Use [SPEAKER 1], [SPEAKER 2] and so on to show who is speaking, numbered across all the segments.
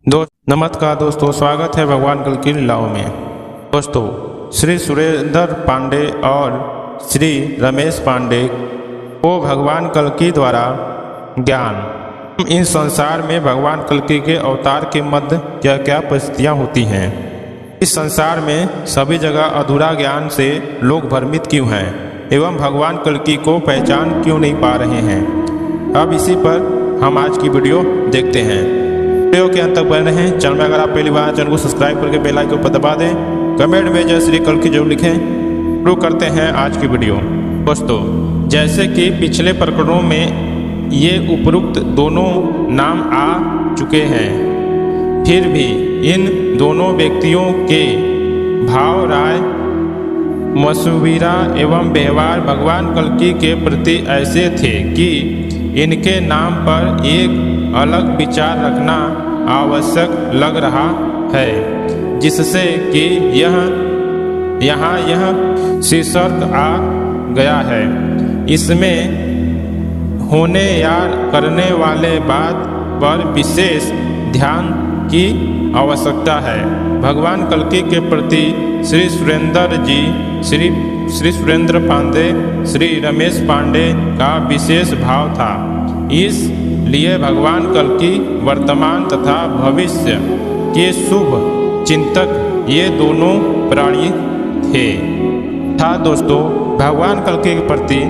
[SPEAKER 1] नमस्कार दोस्तों, स्वागत है भगवान कल की लीलाओं में। दोस्तों, श्री सुरेंद्र पांडे और श्री रमेश पांडे को भगवान कल्कि द्वारा ज्ञान। इन संसार में भगवान कल्कि के अवतार के मध्य क्या क्या परिस्थितियाँ होती हैं। इस संसार में सभी जगह अधूरा ज्ञान से लोग भ्रमित क्यों हैं एवं भगवान कल्कि को पहचान क्यों नहीं पा रहे हैं। अब इसी पर हम आज की वीडियो देखते हैं। वीडियो के अंत तक बने रहें। चैनल में अगर आप पहली बार चैनल को सब्सक्राइब करके बेल आइकन पर दबा दें। कमेंट में जय श्री कल्कि जरूर लिखें। शुरू करते हैं आज की वीडियो। दोस्तों, जैसे कि पिछले प्रकरणों में ये उपरोक्त दोनों नाम आ चुके हैं, फिर भी इन दोनों व्यक्तियों के भाव, राय, मशविरा एवं व्यवहार भगवान कल्कि के प्रति ऐसे थे कि इनके नाम पर एक अलग विचार रखना आवश्यक लग रहा है, जिससे कि यहाँ यह शीर्षक आ गया है। इसमें होने या करने वाले बात पर विशेष ध्यान की आवश्यकता है। भगवान कल्कि के प्रति श्री सुरेंद्र जी, श्री सुरेंद्र पांडे, श्री रमेश पांडे का विशेष भाव था। इसलिए भगवान कल्कि वर्तमान तथा भविष्य के शुभ चिंतक ये दोनों प्राणी थे। दोस्तों, भगवान कल्कि के प्रति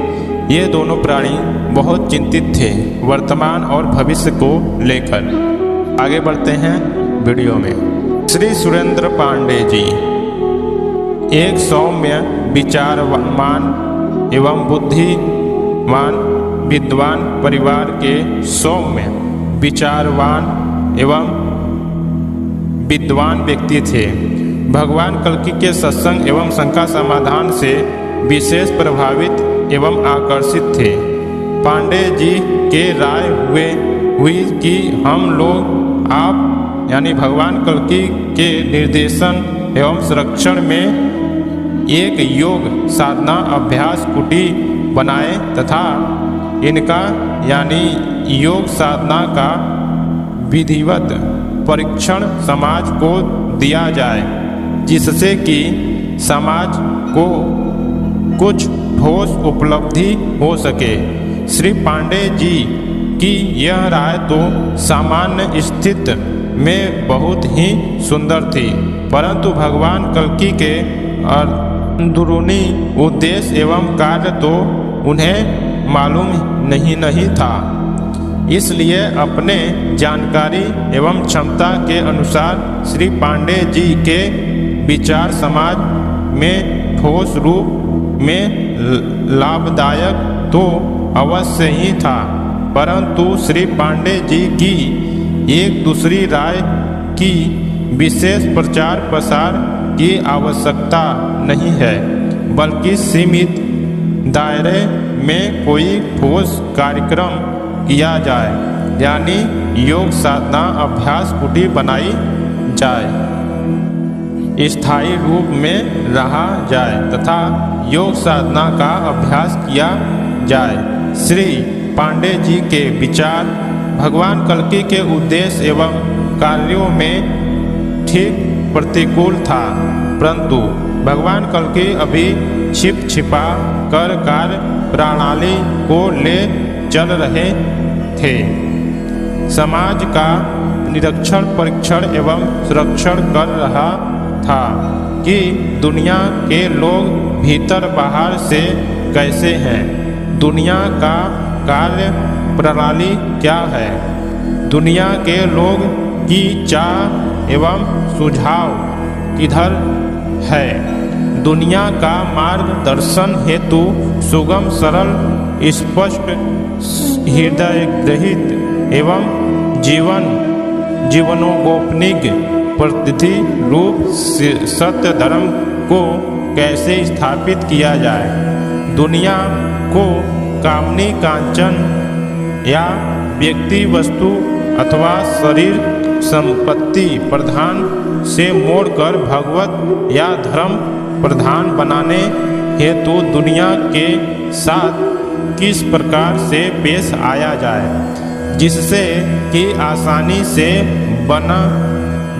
[SPEAKER 1] ये दोनों प्राणी बहुत चिंतित थे, वर्तमान और भविष्य को लेकर। आगे बढ़ते हैं वीडियो में। श्री सुरेंद्र पांडे जी एक सौम्य, विचारवान एवं बुद्धिमान विद्वान परिवार के सौम्य, विचारवान एवं विद्वान व्यक्ति थे। भगवान कल्कि के सत्संग एवं शंका समाधान से विशेष प्रभावित एवं आकर्षित थे। पांडे जी के राय हुई कि हम लोग आप यानी भगवान कल्कि के निर्देशन एवं संरक्षण में एक योग साधना अभ्यास कुटी बनाए तथा इनका यानी योग साधना का विधिवत परीक्षण समाज को दिया जाए, जिससे कि समाज को कुछ ठोस उपलब्धि हो सके। श्री पांडे जी की यह राय तो सामान्य स्थिति में बहुत ही सुंदर थी, परंतु भगवान कल्कि के अंदरूनी उद्देश्य एवं कार्य तो उन्हें मालूम नहीं था। इसलिए अपने जानकारी एवं क्षमता के अनुसार श्री पांडे जी के विचार समाज में ठोस रूप में लाभदायक तो अवश्य ही था, परंतु श्री पांडे जी की एक दूसरी राय की विशेष प्रचार प्रसार की आवश्यकता नहीं है, बल्कि सीमित दायरे में कोई ठोस कार्यक्रम किया जाए, यानी योग साधना अभ्यास कुटी बनाई जाए, स्थायी रूप में रहा जाए तथा योग साधना का अभ्यास किया जाए। श्री पांडे जी के विचार भगवान कल्कि के उद्देश्य एवं कार्यों में ठीक प्रतिकूल था, परंतु भगवान कल्कि अभी छिपा कर कार्य प्रणाली को ले चल रहे थे। समाज का निरीक्षण, परीक्षण एवं संरक्षण कर रहा था कि दुनिया के लोग भीतर बाहर से कैसे हैं, दुनिया का कार्य प्रणाली क्या है, दुनिया के लोग की चाह एवं सुझाव किधर है। दुनिया का मार्गदर्शन हेतु सुगम, सरल, स्पष्ट, हृदय ग्रहित एवं जीवनोपयोगी प्रतिनिधि रूप सत्य धर्म को कैसे स्थापित किया जाए, दुनिया को कामनी कांचन या व्यक्ति वस्तु अथवा शरीर संपत्ति प्रधान से मोड़कर भगवत या धर्म प्रधान बनाने हेतु दुनिया के साथ किस प्रकार से पेश आया जाए, जिससे कि आसानी से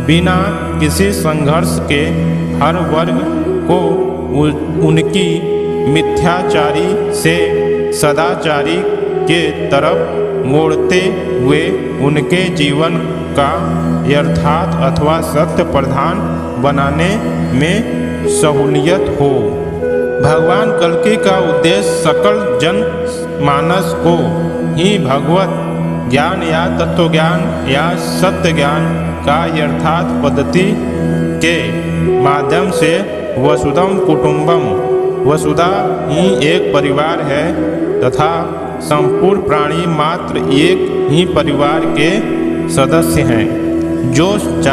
[SPEAKER 1] बिना किसी संघर्ष के हर वर्ग को उनकी मिथ्याचारी से सदाचारी के तरफ मोड़ते हुए उनके जीवन का यथार्थ अथवा सत्य प्रधान बनाने में सहूलियत हो। भगवान कल्कि का उद्देश्य सकल जन मानस को ही भगवत ज्ञान या तत्व ज्ञान या सत्य ज्ञान का यथार्थ पद्धति के माध्यम से वसुधम कुटुंबम, वसुधा ही एक परिवार है तथा संपूर्ण प्राणी मात्र एक ही परिवार के सदस्य हैं, जो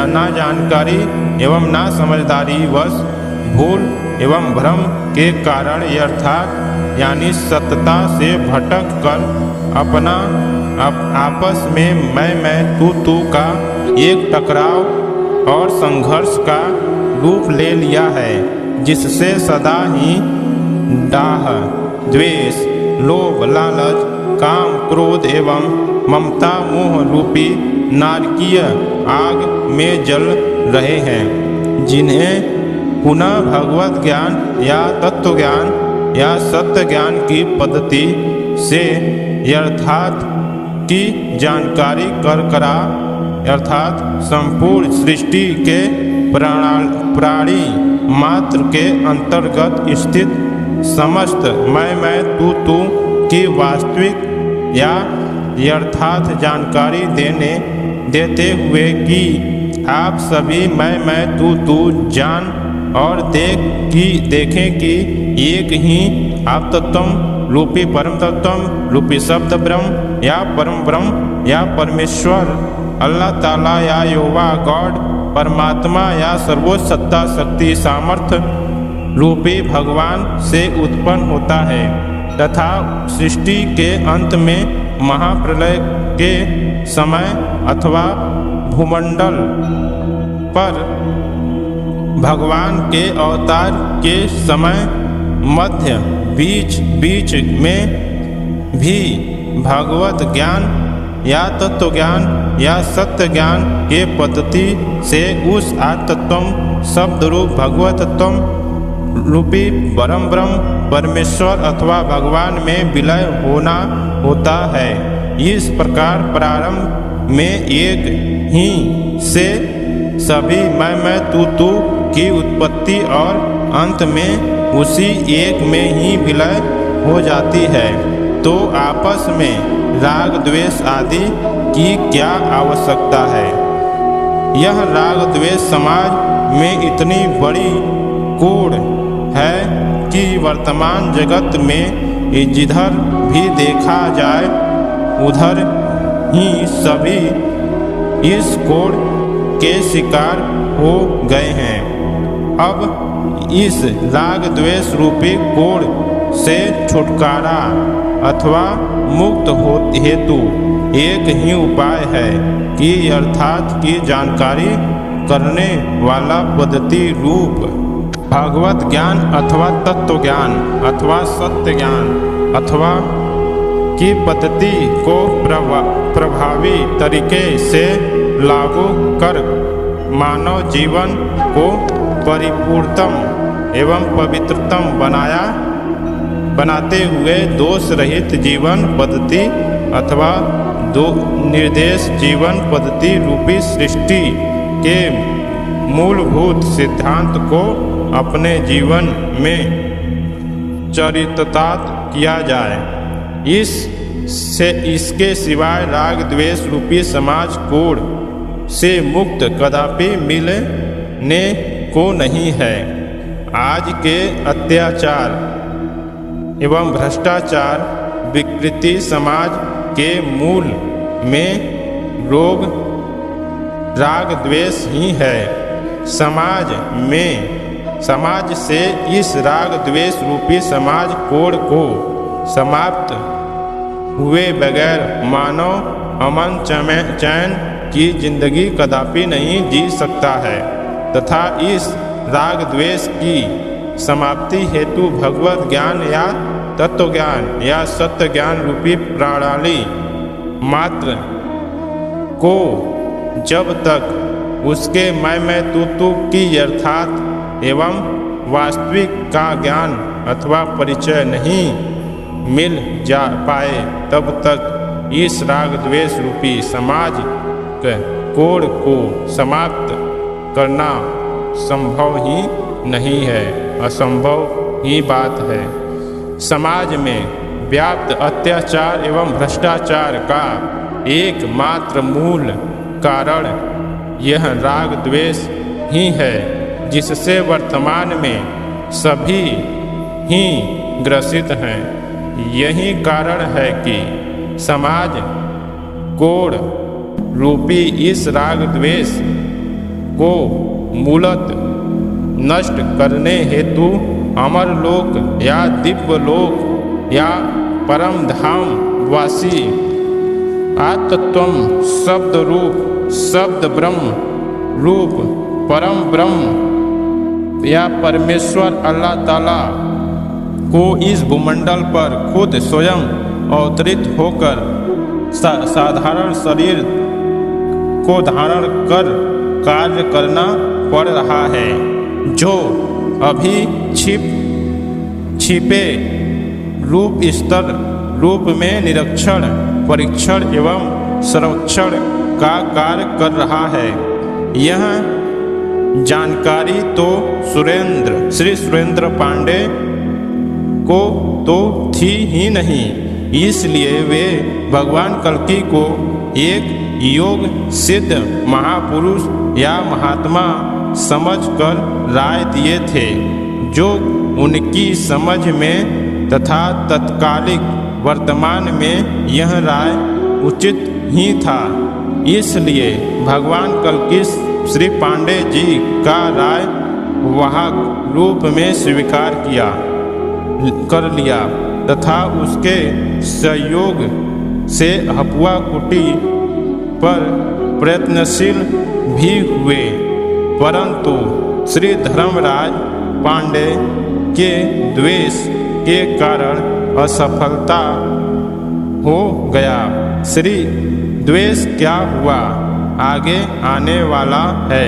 [SPEAKER 1] ना जानकारी एवं ना समझदारी वश भूल एवं भ्रम के कारण यथार्थ यानी सत्यता से भटक कर अपना आपस में मैं तू का एक टकराव और संघर्ष का रूप ले लिया है, जिससे सदा ही डाह, द्वेष, लोभ, लालच, काम, क्रोध एवं ममता मोह रूपी नारकीय आग में जल रहे हैं, जिन्हें पुनः भगवत ज्ञान या तत्व ज्ञान या सत्य ज्ञान की पद्धति से यथार्थ की जानकारी करा अर्थात संपूर्ण सृष्टि के प्राणी मात्र के अंतर्गत स्थित समस्त मैं तू की वास्तविक या यथार्थ जानकारी देते हुए कि आप सभी मैं तू जान और देखें कि एक ही आप तत्व रूपी परम तत्व रूपी शब्द ब्रह्म या परम ब्रह्म या परमेश्वर अल्लाह ताला या यहोवा गॉड परमात्मा या सर्वोच्च सत्ता शक्ति सामर्थ्य रूपी भगवान से उत्पन्न होता है तथा सृष्टि के अंत में महाप्रलय के समय अथवा भूमंडल पर भगवान के अवतार के समय मध्य बीच में भी भगवत ज्ञान या तत्व ज्ञान या सत्य ज्ञान के पद्धति से उस आत्मतत्व शब्द रूप भगवत तत्व रूपी परम ब्रह्म परमेश्वर अथवा भगवान में विलय होता है। इस प्रकार प्रारंभ में एक ही से सभी मैं तू की उत्पत्ति और अंत में उसी एक में ही विलय हो जाती है, तो आपस में राग द्वेष आदि की क्या आवश्यकता है। यह राग द्वेष समाज में इतनी बड़ी कोड़ है कि वर्तमान जगत में जिधर भी देखा जाए उधर ही सभी इस कोड़ के शिकार हो गए हैं। अब इस राग द्वेष रूपी कोड़ से छुटकारा अथवा मुक्त हेतु एक ही उपाय है कि अर्थात की जानकारी करने वाला पद्धति रूप भागवत ज्ञान अथवा तत्व ज्ञान अथवा सत्य ज्ञान अथवा की पद्धति को प्रभावी तरीके से लागू कर मानव जीवन को परिपूर्णतम एवं पवित्रतम बनाते हुए दोष रहित जीवन पद्धति अथवा निर्देश जीवन पद्धति रूपी सृष्टि के मूलभूत सिद्धांत को अपने जीवन में चरितार्थ किया जाए। इसके सिवाय राग द्वेष रूपी समाज कोड़ से मुक्त कदापि मिलने को नहीं है। आज के अत्याचार एवं भ्रष्टाचार विकृति समाज के मूल में रोग राग द्वेष ही है। समाज से इस राग द्वेष रूपी समाज कोड़ को समाप्त हुए बगैर मानव अमन चैन की जिंदगी कदापि नहीं जी सकता है तथा इस राग द्वेष की समाप्ति हेतु भगवत ज्ञान या तत्व ज्ञान या सत्य ज्ञान रूपी प्रणाली मात्र को जब तक उसके मैं तू की यथार्थ एवं वास्तविक का ज्ञान अथवा परिचय नहीं मिल जा पाए, तब तक इस राग द्वेष रूपी समाज के कोड़ को समाप्त करना संभव ही नहीं है, असंभव ही बात है। समाज में व्याप्त अत्याचार एवं भ्रष्टाचार का एकमात्र मूल कारण यह राग द्वेष ही है, जिससे वर्तमान में सभी ही ग्रसित हैं। यही कारण है कि समाज कोड़ रूपी इस राग द्वेष को मूलत नष्ट करने हेतु अमर लोक या दिव्य लोक या परम धाम वासी आत्मत्वम शब्द रूप शब्द ब्रह्म रूप परम ब्रह्म या परमेश्वर अल्लाह ताला को इस भूमंडल पर खुद स्वयं अवतरित होकर साधारण शरीर को धारण कर कार्य करना पड़ रहा है, जो अभी छिपे रूप स्तर रूप में निरीक्षण परीक्षण एवं संरक्षण का कार्य कर रहा है। यह जानकारी तो श्री सुरेंद्र पांडे को तो थी ही नहीं, इसलिए वे भगवान कल्कि को एक योग सिद्ध महापुरुष या महात्मा समझकर राय दिए थे, जो उनकी समझ में तथा तत्कालिक वर्तमान में यह राय उचित ही था। इसलिए भगवान कल्कि श्री पांडे जी का राय वाहक रूप में स्वीकार कर लिया तथा उसके सहयोग से हपुआ कुटी पर प्रयत्नशील भी हुए, परंतु श्री धर्मराज पांडे के द्वेष के कारण असफलता हो गया। श्री द्वेष क्या हुआ आगे आने वाला है।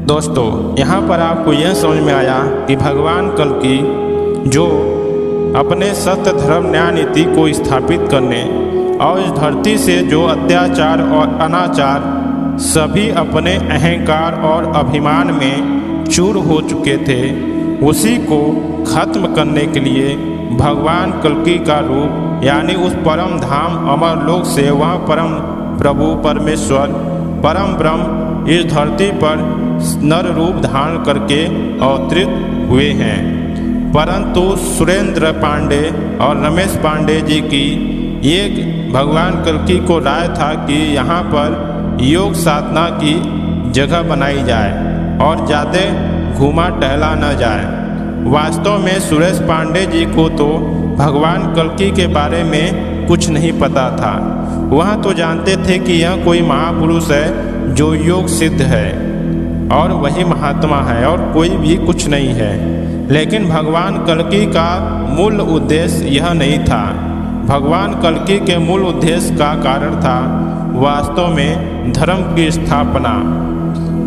[SPEAKER 1] दोस्तों, यहाँ पर आपको यह समझ में आया कि भगवान कल्कि जो अपने सत्य धर्म न्याय नीति को स्थापित करने और इस धरती से जो अत्याचार और अनाचार सभी अपने अहंकार और अभिमान में चूर हो चुके थे, उसी को खत्म करने के लिए भगवान कल्कि का रूप यानी उस परम धाम अमर लोक से वह परम प्रभु परमेश्वर परम ब्रह्म इस धरती पर नर रूप धारण करके अवतरित हुए हैं। परंतु सुरेंद्र पांडे और रमेश पांडे जी की एक भगवान कल्कि को राय था कि यहाँ पर योग साधना की जगह बनाई जाए और ज़्यादा घूमा टहला न जाए। वास्तव में सुरेश पांडे जी को तो भगवान कल्कि के बारे में कुछ नहीं पता था। वह तो जानते थे कि यह कोई महापुरुष है जो योग सिद्ध है और वही महात्मा है और कोई भी कुछ नहीं है। लेकिन भगवान कल्कि का मूल उद्देश्य यह नहीं था। भगवान कल्कि के मूल उद्देश्य का कारण था वास्तव में धर्म की स्थापना।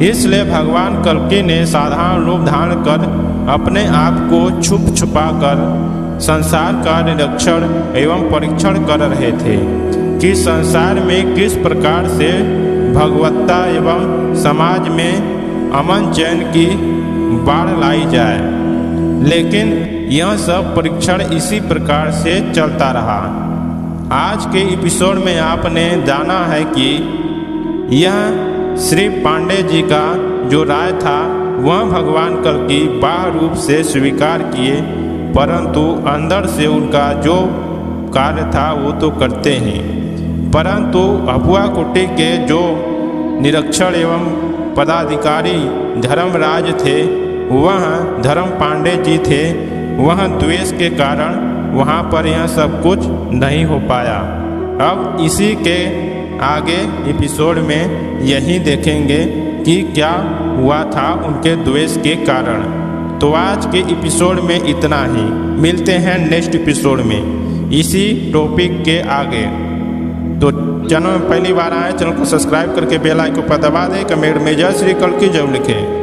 [SPEAKER 1] इसलिए भगवान कल्कि ने साधारण रूप धारण कर अपने आप को छुप छुपा कर संसार का निरीक्षण एवं परीक्षण कर रहे थे कि संसार में किस प्रकार से भगवत्ता एवं समाज में अमन चैन की बाढ़ लाई जाए। लेकिन यह सब परीक्षण इसी प्रकार से चलता रहा। आज के एपिसोड में आपने जाना है कि यह श्री पांडे जी का जो राय था वह भगवान कल्कि बाह्य रूप से स्वीकार किए, परंतु अंदर से उनका जो कार्य था वो तो करते ही। परंतु हपुआ कुटी के जो निरीक्षण एवं पदाधिकारी धर्मराज थे वह धर्म पांडे जी थे, वह द्वेष के कारण वहाँ पर यह सब कुछ नहीं हो पाया। अब इसी के आगे एपिसोड में यही देखेंगे कि क्या हुआ था उनके द्वेष के कारण। तो आज के एपिसोड में इतना ही। मिलते हैं नेक्स्ट एपिसोड में इसी टॉपिक के आगे। तो चैनल में पहली बार आए, चैनल को सब्सक्राइब करके बेल आइकन पर दबा दें। कमेंट में जय श्री कल्की जरूर लिखें।